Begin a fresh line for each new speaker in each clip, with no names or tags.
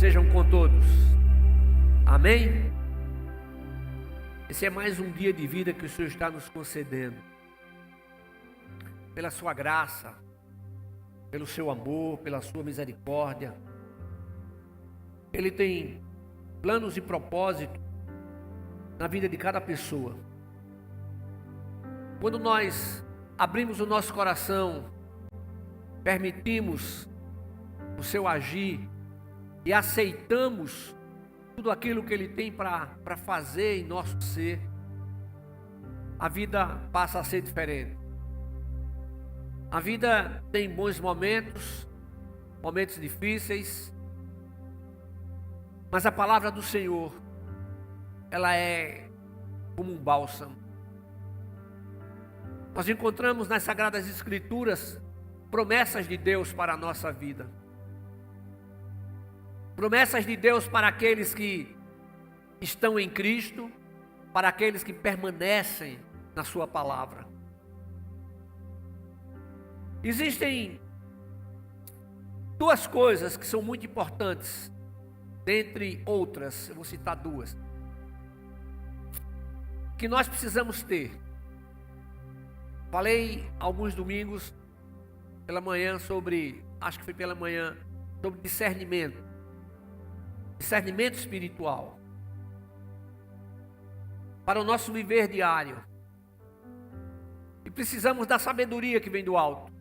sejam com todos. Amém? Esse é mais um dia de vida que o Senhor está nos concedendo. Pela sua graça, pelo seu amor, pela sua misericórdia. Ele tem planos e propósitos na vida de cada pessoa. Quando nós abrimos o nosso coração, permitimos o seu agir e aceitamos tudo aquilo que Ele tem para fazer em nosso ser, a vida passa a ser diferente. A vida tem bons momentos, momentos difíceis, mas a palavra do Senhor, ela é como um bálsamo. Nós encontramos nas Sagradas Escrituras promessas de Deus para a nossa vida. Promessas de Deus para aqueles que estão em Cristo, para aqueles que permanecem na sua palavra. Existem duas coisas que são muito importantes, dentre outras, eu vou citar duas, que nós precisamos ter. Falei alguns domingos pela manhã sobre, acho que foi pela manhã, sobre discernimento espiritual, para o nosso viver diário. E precisamos da sabedoria que vem do alto.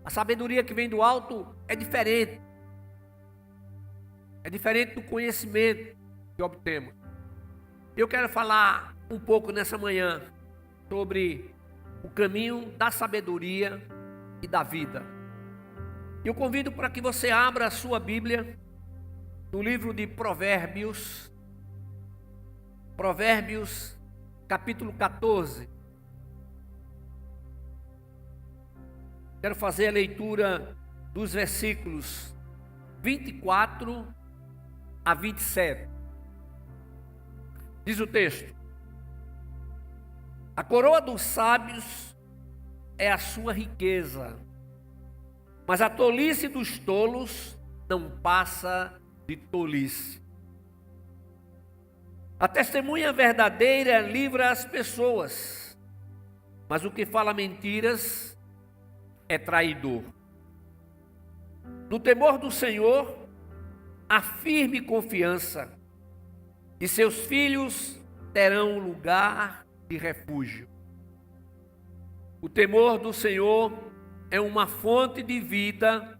A sabedoria que vem do alto é diferente do conhecimento que obtemos. Eu quero falar um pouco nessa manhã sobre o caminho da sabedoria e da vida. Eu convido para que você abra a sua Bíblia no livro de Provérbios, capítulo 14. Quero fazer a leitura dos versículos 24 a 27. Diz o texto: a coroa dos sábios é a sua riqueza, mas a tolice dos tolos não passa de tolice. A testemunha verdadeira livra as pessoas, mas o que fala mentiras é traidor. No temor do Senhor há firme confiança, e seus filhos terão lugar de refúgio. O temor do Senhor é uma fonte de vida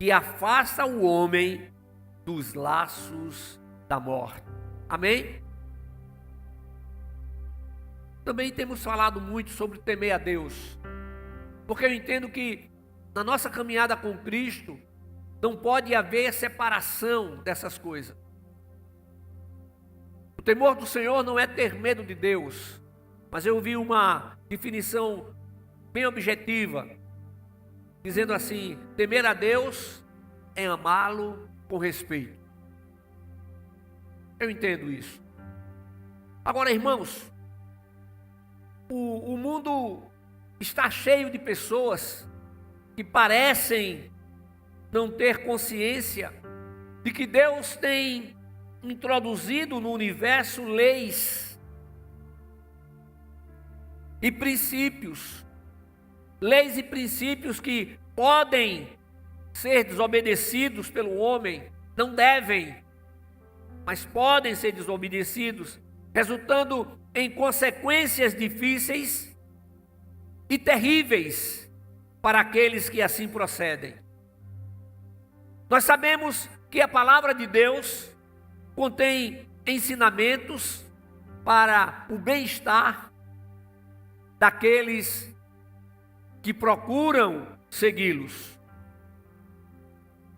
que afasta o homem dos laços da morte. Amém? Também temos falado muito sobre temer a Deus, porque eu entendo que na nossa caminhada com Cristo não pode haver separação dessas coisas. O temor do Senhor não é ter medo de Deus, mas eu vi uma definição bem objetiva, dizendo assim: temer a Deus é amá-lo com respeito. Eu entendo isso. Agora, irmãos, o mundo está cheio de pessoas que parecem não ter consciência de que Deus tem introduzido no universo leis e princípios. Leis e princípios que podem ser desobedecidos pelo homem, não devem, mas podem ser desobedecidos, resultando em consequências difíceis e terríveis para aqueles que assim procedem. Nós sabemos que a palavra de Deus contém ensinamentos para o bem-estar daqueles que procuram segui-los.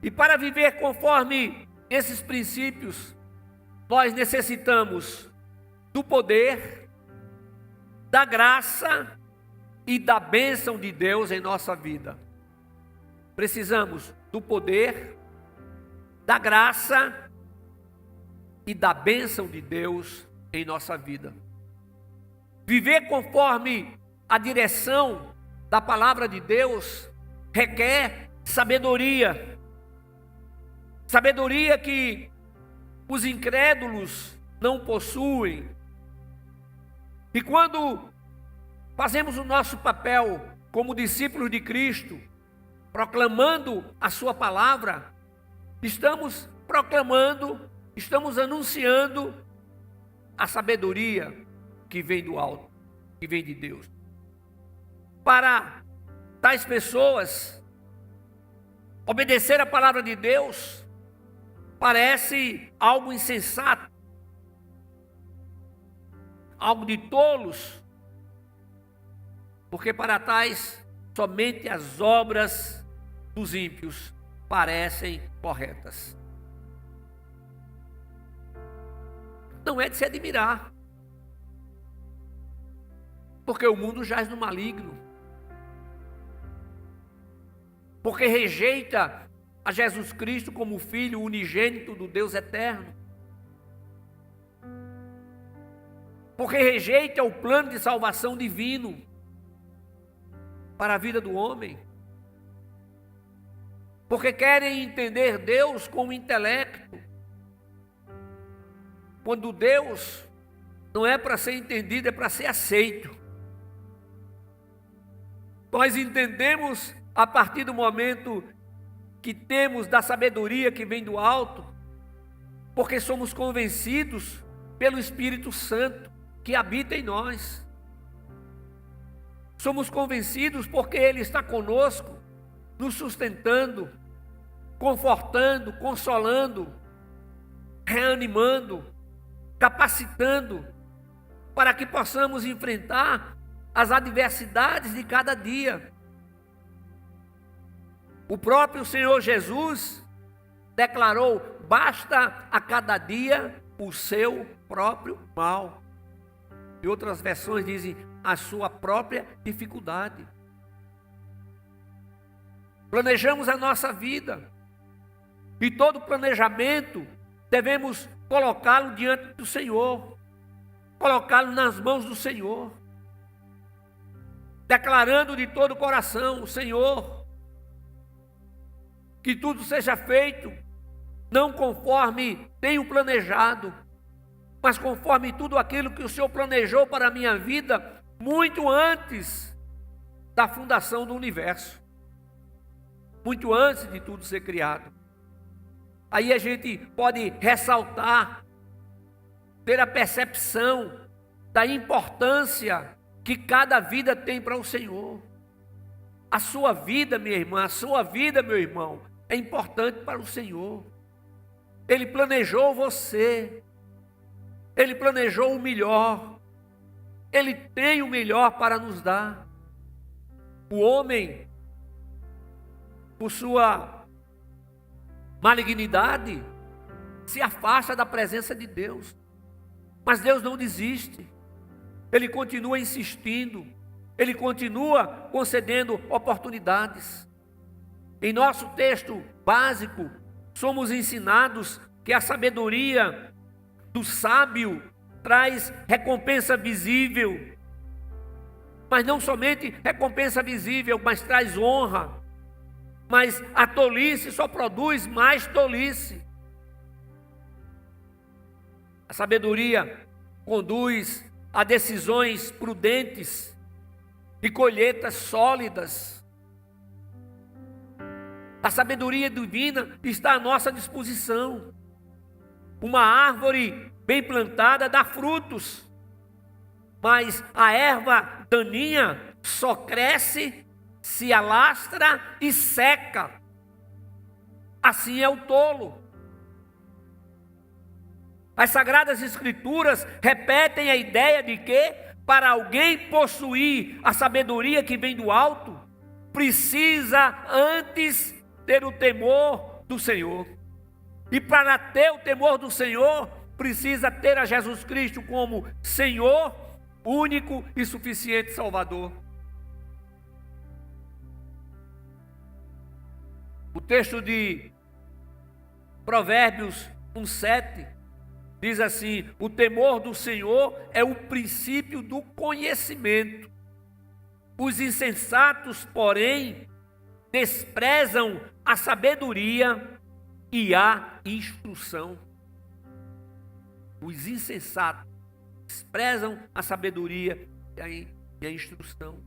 E para viver conforme esses princípios, nós necessitamos do poder, da graça e da bênção de Deus em nossa vida. Precisamos do poder, da graça e da bênção de Deus em nossa vida. Viver conforme a direção da palavra de Deus requer sabedoria. sabedoria que os incrédulos não possuem. E quando fazemos o nosso papel como discípulos de Cristo, proclamando a sua palavra, estamos proclamando, estamos anunciando a sabedoria que vem do alto, que vem de Deus. Para tais pessoas, obedecer a palavra de Deus parece algo insensato, algo de tolos, porque para tais somente as obras dos ímpios parecem corretas. Não é de se admirar, porque o mundo jaz no maligno, porque rejeita a Jesus Cristo como Filho unigênito do Deus eterno, porque rejeita o plano de salvação divino para a vida do homem, porque querem entender Deus com o intelecto, quando Deus não é para ser entendido, é para ser aceito. Nós entendemos a partir do momento que temos da sabedoria que vem do alto, porque somos convencidos pelo Espírito Santo que habita em nós. Somos convencidos porque Ele está conosco, nos sustentando, confortando, consolando, reanimando, capacitando, para que possamos enfrentar as adversidades de cada dia. O próprio Senhor Jesus declarou: basta a cada dia o seu próprio mal. E outras versões dizem: a sua própria dificuldade. Planejamos a nossa vida, e todo planejamento devemos colocá-lo diante do Senhor, colocá-lo nas mãos do Senhor, declarando de todo o coração: Senhor, que tudo seja feito, não conforme tenho planejado, mas conforme tudo aquilo que o Senhor planejou para a minha vida, muito antes da fundação do universo, muito antes de tudo ser criado. Aí a gente pode ressaltar, ter a percepção da importância que cada vida tem para o Senhor. A sua vida, minha irmã, a sua vida, meu irmão, é importante para o Senhor. Ele planejou você, Ele planejou o melhor, Ele tem o melhor para nos dar. O homem, por sua malignidade, se afasta da presença de Deus, mas Deus não desiste, Ele continua insistindo, Ele continua concedendo oportunidades. Em nosso texto básico, somos ensinados que a sabedoria do sábio traz recompensa visível, mas não somente recompensa visível, mas traz honra. Mas a tolice só produz mais tolice. A sabedoria conduz a decisões prudentes e colheitas sólidas. A sabedoria divina está à nossa disposição. Uma árvore bem plantada dá frutos, mas a erva daninha só cresce, se alastra e seca. Assim é o tolo. As Sagradas Escrituras repetem a ideia de que, para alguém possuir a sabedoria que vem do alto, precisa antes ter o temor do Senhor. E para ter o temor do Senhor, precisa ter a Jesus Cristo como Senhor, único e suficiente Salvador. O texto de Provérbios 1:7 diz assim: o temor do Senhor é o princípio do conhecimento. Os insensatos, porém, desprezam a sabedoria e a instrução. Os insensatos desprezam a sabedoria e a instrução.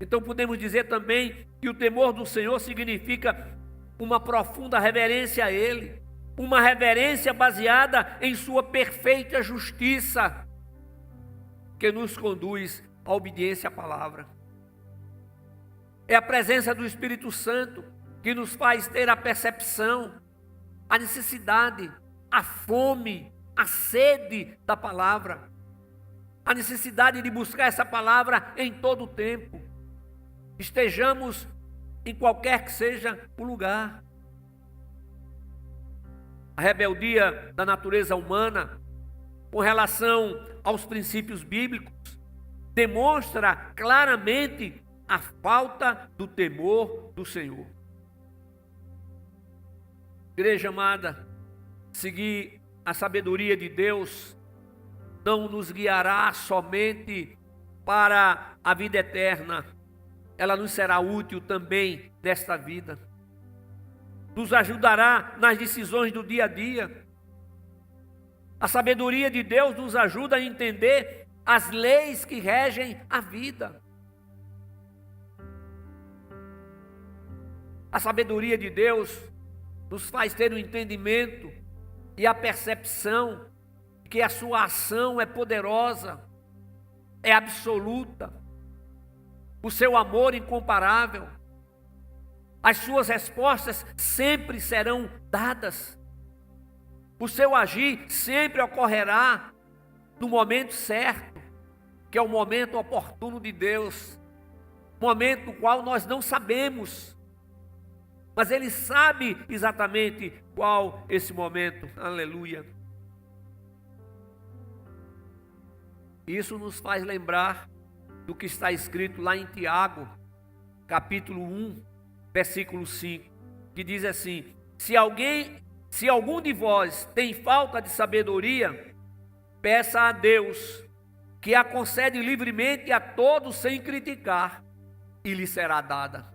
Então podemos dizer também que o temor do Senhor significa uma profunda reverência a Ele, uma reverência baseada em sua perfeita justiça, que nos conduz à obediência à palavra. É a presença do Espírito Santo que nos faz ter a percepção, a necessidade, a fome, a sede da palavra, a necessidade de buscar essa palavra em todo o tempo. Estejamos em qualquer que seja o lugar. A rebeldia da natureza humana com relação aos princípios bíblicos demonstra claramente a falta do temor do Senhor. Igreja amada, seguir a sabedoria de Deus não nos guiará somente para a vida eterna, ela nos será útil também nesta vida. Nos ajudará nas decisões do dia a dia. A sabedoria de Deus nos ajuda a entender as leis que regem a vida. A sabedoria de Deus nos faz ter o entendimento e a percepção de que a sua ação é poderosa, é absoluta, o seu amor incomparável. As suas respostas sempre serão dadas. O seu agir sempre ocorrerá no momento certo, que é o momento oportuno de Deus, momento no qual nós não sabemos, mas Ele sabe exatamente qual esse momento. Aleluia. Isso nos faz lembrar do que está escrito lá em Tiago, capítulo 1, versículo 5, que diz assim: se algum de vós tem falta de sabedoria, peça a Deus, que a concede livremente a todos sem criticar, e lhe será dada.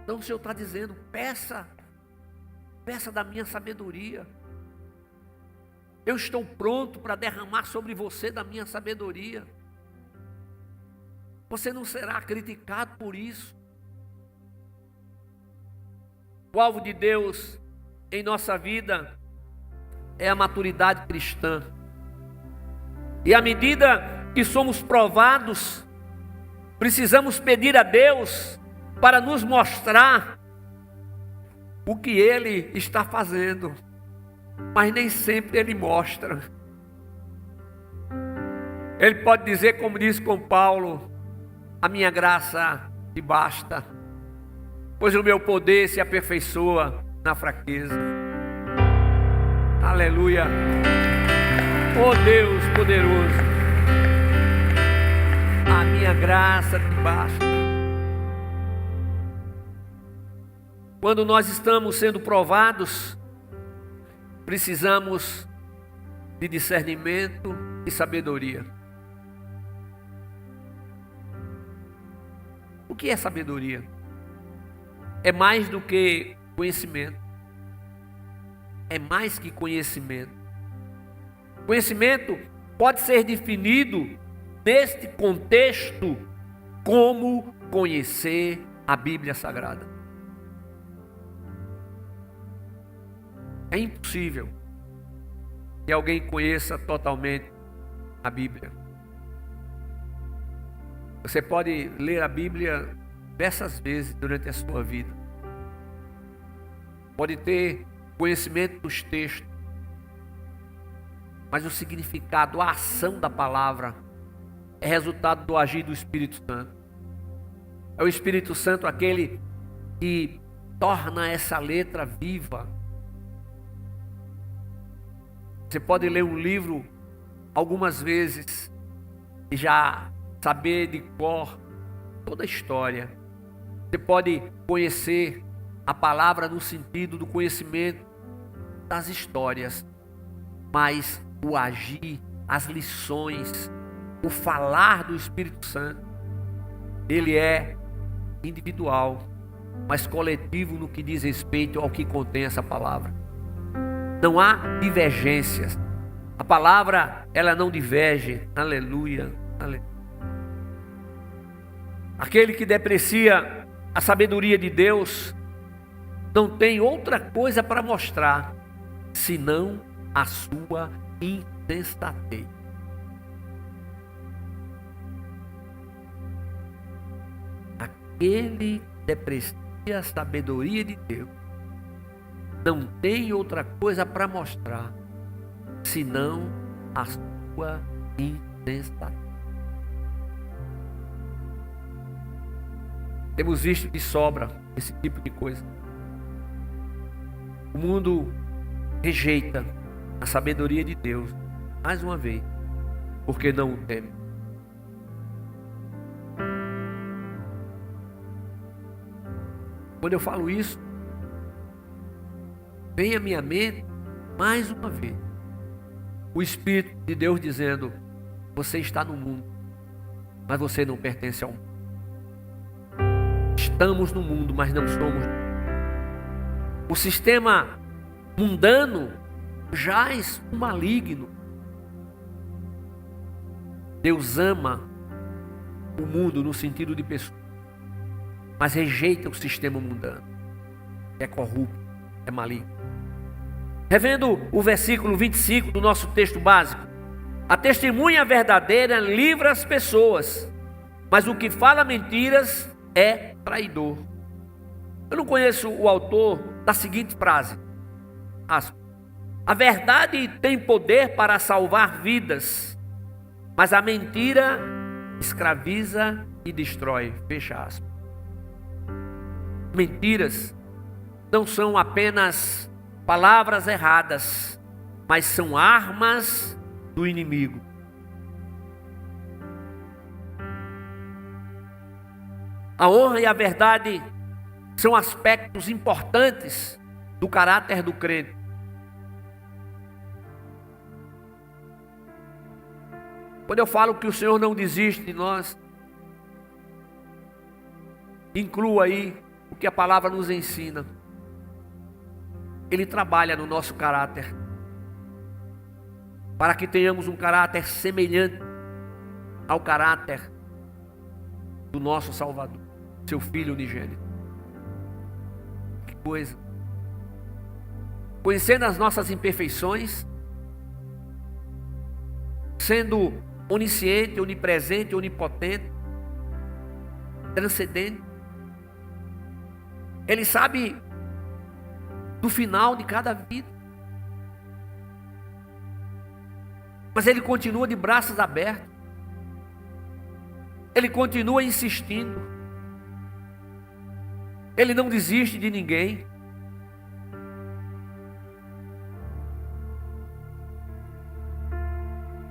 Então o Senhor está dizendo: peça da minha sabedoria. Eu estou pronto para derramar sobre você da minha sabedoria. Você não será criticado por isso. O alvo de Deus em nossa vida é a maturidade cristã. E à medida que somos provados, precisamos pedir a Deus para nos mostrar o que Ele está fazendo. Mas nem sempre Ele mostra. Ele pode dizer, como disse com Paulo: a minha graça te basta, pois o meu poder se aperfeiçoa na fraqueza. Aleluia. Oh Deus poderoso, a minha graça te basta. Quando nós estamos sendo provados, precisamos de discernimento e sabedoria. O que é sabedoria? É mais do que conhecimento. É mais que conhecimento. Conhecimento pode ser definido neste contexto como conhecer a Bíblia Sagrada. É impossível que alguém conheça totalmente a Bíblia. Você pode ler a Bíblia diversas vezes durante a sua vida. Pode ter conhecimento dos textos, mas o significado, a ação da palavra é resultado do agir do Espírito Santo. É o Espírito Santo aquele que torna essa letra viva. Você pode ler um livro algumas vezes e já saber de cor toda a história. Você pode conhecer a palavra no sentido do conhecimento das histórias, mas o agir, as lições, o falar do Espírito Santo, ele é individual. mas coletivo no que diz respeito ao que contém essa palavra. Não há divergências. A palavra, ela não diverge. Aleluia, aleluia. Aquele que deprecia a sabedoria de Deus não tem outra coisa para mostrar senão a sua insensatez. Aquele que deprecia a sabedoria de Deus não tem outra coisa para mostrar senão a sua insensatez. Temos visto de sobra esse tipo de coisa. O mundo rejeita a sabedoria de Deus, mais uma vez, porque não o teme. Quando eu falo isso, vem à minha mente, mais uma vez, o Espírito de Deus dizendo: você está no mundo, mas você não pertence ao mundo. Estamos no mundo, mas não somos. O sistema mundano jaz o maligno. Deus ama o mundo no sentido de pessoa, mas rejeita o sistema mundano. É corrupto, é maligno. Revendo o versículo 25 do nosso texto básico: a testemunha verdadeira livra as pessoas, mas o que fala mentiras é traidor. Eu não conheço o autor da seguinte frase, aspas: a verdade tem poder para salvar vidas, mas a mentira escraviza e destrói, fecha aspas. Mentiras não são apenas palavras erradas, mas são armas do inimigo. A honra e a verdade são aspectos importantes do caráter do crente. Quando eu falo que o Senhor não desiste de nós, incluo aí o que a palavra nos ensina. Ele trabalha no nosso caráter, para que tenhamos um caráter semelhante ao caráter do nosso Salvador, seu Filho unigênito. Que coisa! Conhecendo as nossas imperfeições, sendo onisciente, onipresente, onipotente, transcendente, Ele sabe do final de cada vida, mas Ele continua de braços abertos. Ele continua insistindo. Ele não desiste de ninguém.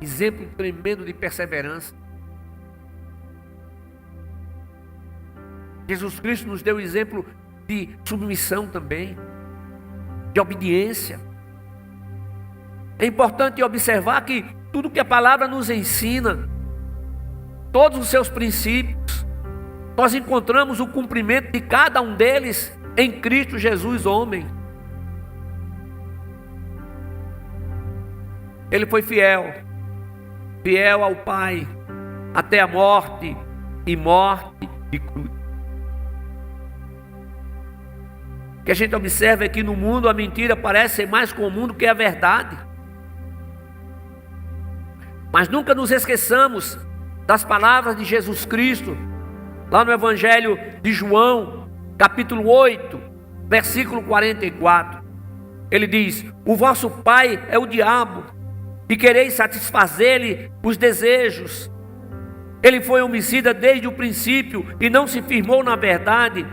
Exemplo tremendo de perseverança. Jesus Cristo nos deu exemplo de submissão também, de obediência. É importante observar que tudo que a palavra nos ensina, todos os seus princípios, nós encontramos o cumprimento de cada um deles em Cristo Jesus, homem. Ele foi fiel ao Pai, até a morte e morte de cruz. O que a gente observa é que no mundo a mentira parece ser mais comum do que a verdade. Mas nunca nos esqueçamos das palavras de Jesus Cristo, lá no Evangelho de João, capítulo 8, versículo 44. Ele diz: o vosso pai é o diabo, e quereis satisfazer-lhe os desejos. Ele foi homicida desde o princípio e não se firmou na verdade,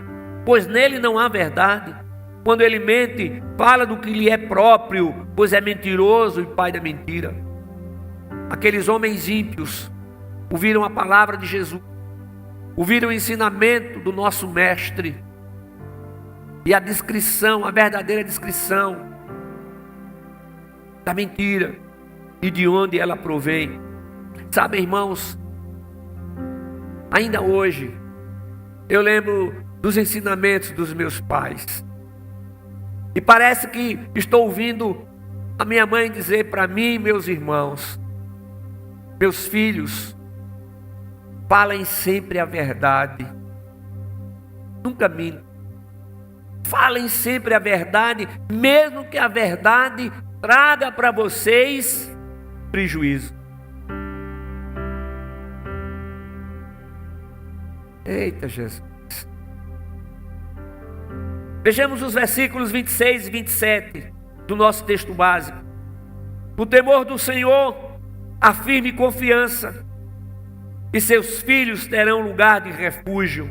pois nele não há verdade. Quando ele mente, fala do que lhe é próprio, pois é mentiroso e pai da mentira. Aqueles homens ímpios ouviram a palavra de Jesus, ouviram o ensinamento do nosso mestre, e a descrição, a verdadeira descrição da mentira e de onde ela provém. Sabe, irmãos, ainda hoje eu lembro dos ensinamentos dos meus pais. E parece que estou ouvindo a minha mãe dizer para mim e meus irmãos: meus filhos, falem sempre a verdade, nunca mintam. Falem sempre a verdade, mesmo que a verdade traga para vocês prejuízo. Eita Jesus. Vejamos os versículos 26 e 27 do nosso texto básico. O temor do Senhor, a firme confiança, e seus filhos terão lugar de refúgio.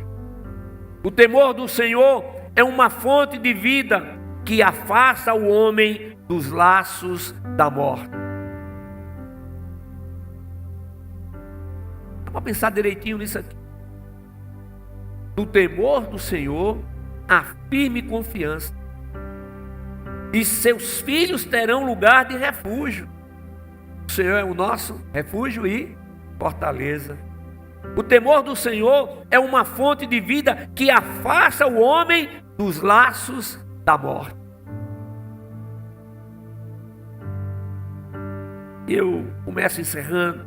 O temor do Senhor é uma fonte de vida que afasta o homem dos laços da morte. Dá para pensar direitinho nisso aqui. No temor do Senhor, a firme confiança, e seus filhos terão lugar de refúgio. O Senhor é o nosso refúgio e fortaleza. O temor do Senhor é uma fonte de vida que afasta o homem dos laços da morte. Eu começo encerrando,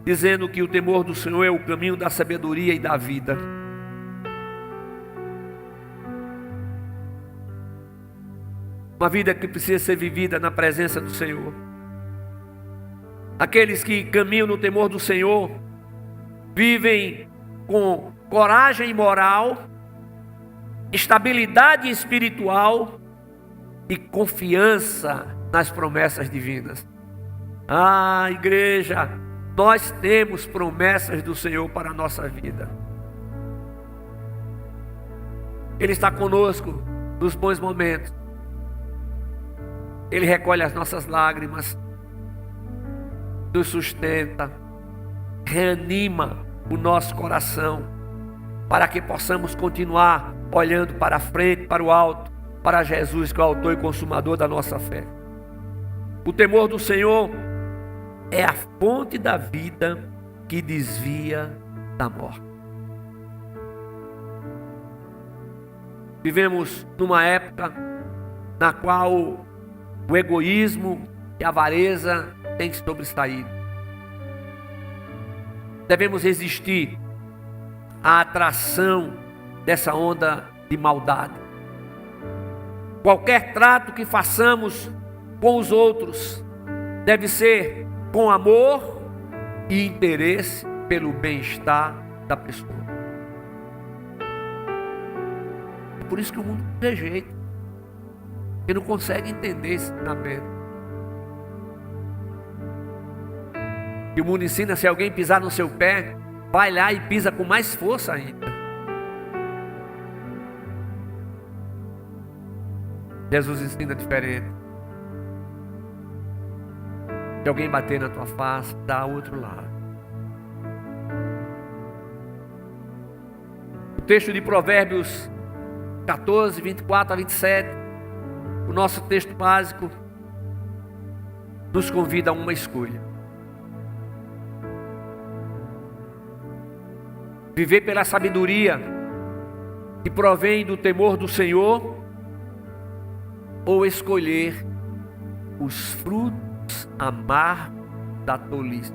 dizendo que o temor do Senhor é o caminho da sabedoria e da vida. Uma vida que precisa ser vivida na presença do Senhor. Aqueles que caminham no temor do Senhor vivem com coragem moral, estabilidade espiritual e confiança nas promessas divinas. Ah, igreja, nós temos promessas do Senhor para a nossa vida. Ele está conosco nos bons momentos. Ele recolhe as nossas lágrimas, nos sustenta, reanima o nosso coração, para que possamos continuar olhando para a frente, para o alto, para Jesus, que é o autor e consumador da nossa fé. O temor do Senhor é a fonte da vida que desvia da morte. Vivemos numa época na qual o egoísmo e a avareza têm se sobressaído. Devemos resistir à atração dessa onda de maldade. Qualquer trato que façamos com os outros deve ser com amor e interesse pelo bem-estar da pessoa. É por isso que o mundo rejeita, porque não consegue entender esse ensinamento. E o mundo ensina: se alguém pisar no seu pé, vai lá e pisa com mais força ainda. Jesus ensina diferente. Se alguém bater na tua face, dá ao outro lado. O texto de Provérbios 14, 24 a 27, o nosso texto básico, nos convida a uma escolha. Viver pela sabedoria que provém do temor do Senhor, ou escolher os frutos amargos da tolice.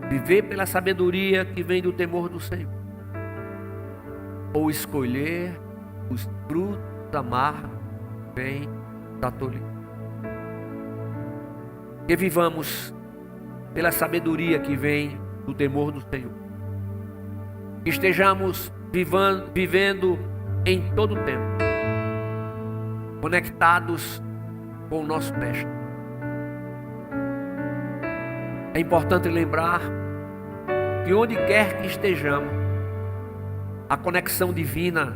Viver pela sabedoria que vem do temor do Senhor, ou escolher os frutos amargos que vêm da tolice. Que vivamos pela sabedoria que vem do temor do Senhor. Que estejamos vivendo em todo o tempo, conectados com o nosso Mestre. É importante lembrar que onde quer que estejamos, a conexão divina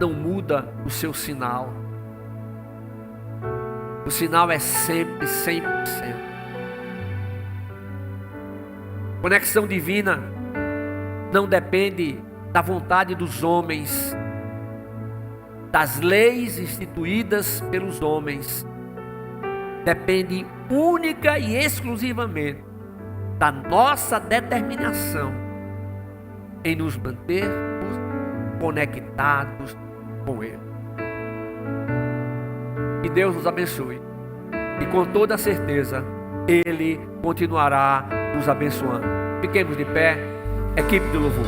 não muda o seu sinal. O sinal é sempre 100%. Conexão divina não depende da vontade dos homens, das leis instituídas pelos homens. Depende única e exclusivamente da nossa determinação em nos mantermos conectados com Ele. Que Deus nos abençoe. E com toda certeza, Ele continuará nos abençoando. Fiquemos de pé, equipe de louvor.